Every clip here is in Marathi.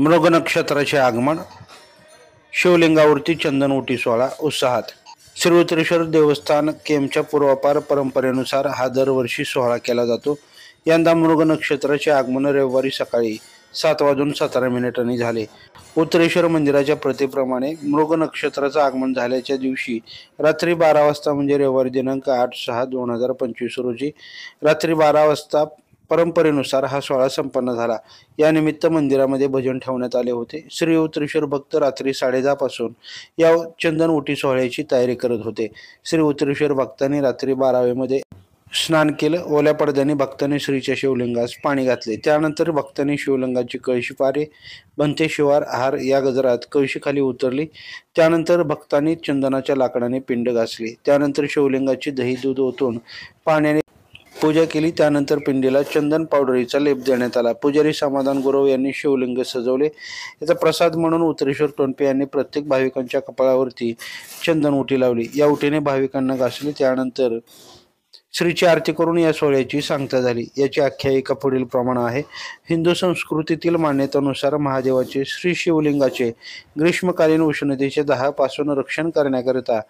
मृग नक्षत्राचे आगमन, शिवलिंगावरती चंदन ओटी सोहळा उत्साहात। श्री उत्तरेश्वर देवस्थान केमच्या पूर्वापार परंपरेनुसार हा दरवर्षी सोहळा केला जातो। यंदा मृग नक्षत्राचे आगमन रविवारी सकाळी 7:17 झाले। उत्तरेश्वर मंदिराच्या प्रथेप्रमाणे मृग नक्षत्राचं आगमन झाल्याच्या दिवशी रात्री 12 वाजता म्हणजे रविवारी दिनांक 8/6/2025 रोजी रात्री 12 वाजता परंपरेनुसार हा सोहळा संपन्न झाला। या निमित्त मंदिरामध्ये भजन ठेवण्यात आले होते। श्री उत्तरेश्वर भक्त रात्री 10:30 पासून या चंदन ओटी सोहळ्याची तयारी करत होते। श्री उत्तरेश्वर भक्तांनी रात्री 12 मध्ये स्नान केलं। ओल्या पडद्याने भक्तांनी श्रीच्या शिवलिंगास पाणी घातले। त्यानंतर भक्तांनी शिवलिंगाची कळशी पारे, बनते शिवार, हार या गजरात कळशी खाली उतरली। त्यानंतर भक्तांनी चंदनाच्या लाकडाने पिंड घासली। त्यानंतर शिवलिंगाची दही दूध ओतून पाण्याने पूजा केली। त्यानंतर पिंडीला चंदन पावडरीचा लेप देण्यात आला। पुजारी समाधान गुरव यांनी शिवलिंग सजवले। याचा प्रसाद म्हणून उत्तरेश्वर टोनपे यांनी प्रत्येक भाविकांच्या कपाळावरती चंदन ओटी लावली। या ओटीने भाविकांना घासली। त्यानंतर श्रीची आरती करून या सोहळ्याची सांगता झाली। याची आख्यायिका पुढील प्रमाणे आहे। हिंदू संस्कृतीतील मान्यतेनुसार महादेवाचे श्री शिवलिंगाचे ग्रीष्मकालीन उष्णतेच्या दाहापासून रक्षण करण्याकरिता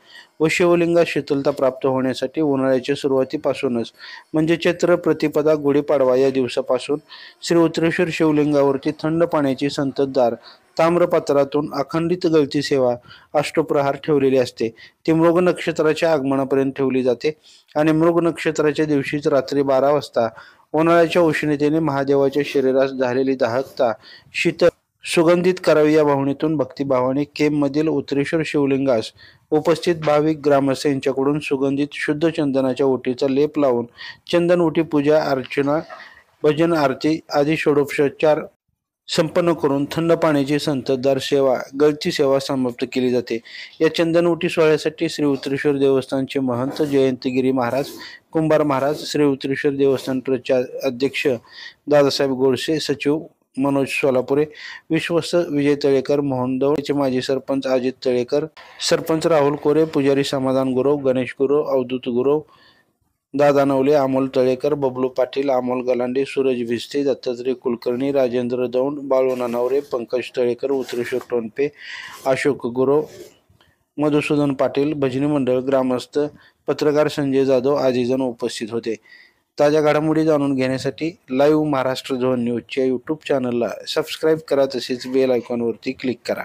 व शिवलिंगात शीतलता प्राप्त होण्यासाठी उन्हाळ्याच्या सुरुवातीपासूनच म्हणजे चैत्र प्रतिपदा गुढीपाडवा या दिवसापासून श्री उत्तरेश्वर शिवलिंगावरती थंड पाण्याची संततधार ताम्रपात्रातून अखंडित गळती सेवा अष्टप्रहार ठेवलेली असते। ती मृग नक्षत्राच्या आगमनापर्यंत ठेवली जाते आणि मृग नक्षत्राच्या दिवशीच रात्री 12 वाजता उन्हाळ्याच्या उष्णतेने महादेवाच्या शरीरास झालेली दाहकता शीतल सुगंधित करावी या भावनेतून भक्तिभावाने केममधील उत्तरेश्वर शिवलिंगास उपस्थित भाविक ग्रामस्थ यांच्याकडून सुगंधित शुद्ध चंदनाच्या ओटीचा लेप लावून चंदन ओटी पूजा अर्चना भजन आरती आदी षोडशोपचार संपन्न करून थंड पाण्याची संततधार सेवा गळती सेवा समाप्त केली जाते। या चंदन ओटी सोहळ्यासाठी श्री उत्तरेश्वर देवस्थानचे महंत जयंतगिरी महाराज, कुंभार महाराज, श्री उत्तरेश्वर देवस्थान ट्रस्टचे अध्यक्ष दादासाहेब गोडसे, सचिव मनोज सोलापुरे, विश्वस्त विजय तळेकर, मोहनदवळचे माजी सरपंच अजित तळेकर, सरपंच राहुल कोरे, पुजारी समाधान गुरव, गणेश गुरव, अवधूत गुरव, दादा नवले, अमोल तळेकर, बबलू पाटील, अमोल गलांडे, सूरज भिस्ते, दत्तात्रय कुलकर्णी, राजेंद्र दौंड, बाळू नानावरे, पंकज तळेकर, उत्तरेश्वर टोनपे, अशोक गुरव, मधुसूदन पाटील, भजनी मंडळ, ग्रामस्थ, पत्रकार संजय जाधव आदी जण उपस्थित होते। ताज्या घडामोडी जाणून घेण्यासाठी लाईव्ह महाराष्ट्र झोन न्यूजच्या यूट्यूब चॅनलला सबस्क्राईब करा, तसेच बेल आयकॉनवरती क्लिक करा।